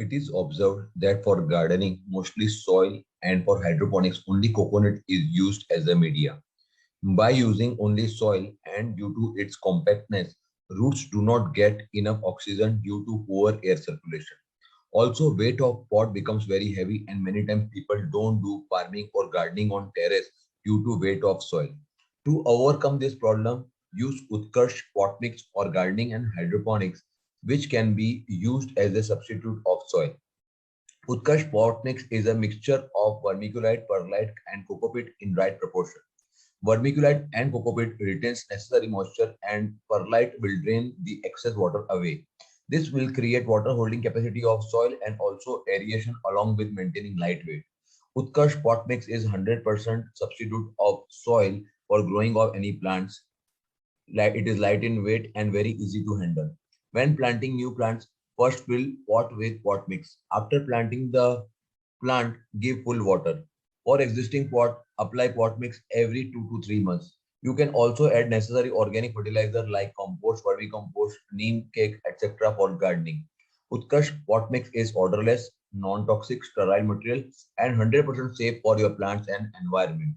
It is observed that for gardening, mostly soil, and for hydroponics, only coconut is used as a media. By using only soil and due to its compactness, roots do not get enough oxygen due to poor air circulation. Also, weight of pot becomes very heavy and many times people don't do farming or gardening on terrace due to weight of soil. To overcome this problem, use Utkarsh pot mix or gardening and hydroponics, which can be used as a substitute of soil. Utkarsh pot mix is a mixture of vermiculite, perlite, and cocopeat in right proportion. Vermiculite and cocopeat retains necessary moisture and perlite will drain the excess water away. This will create water holding capacity of soil and also aeration along with maintaining light weight. Utkarsh pot mix is 100% substitute of soil for growing of any plants. It is light in weight and very easy to handle. When planting new plants, first fill pot with pot mix. After planting the plant, give full water. For existing pot, apply pot mix every 2 to 3 months. You can also add necessary organic fertilizer like compost, vermicompost, neem cake, etc. for gardening. Utkarsh pot mix is odorless, non-toxic, sterile material and 100% safe for your plants and environment.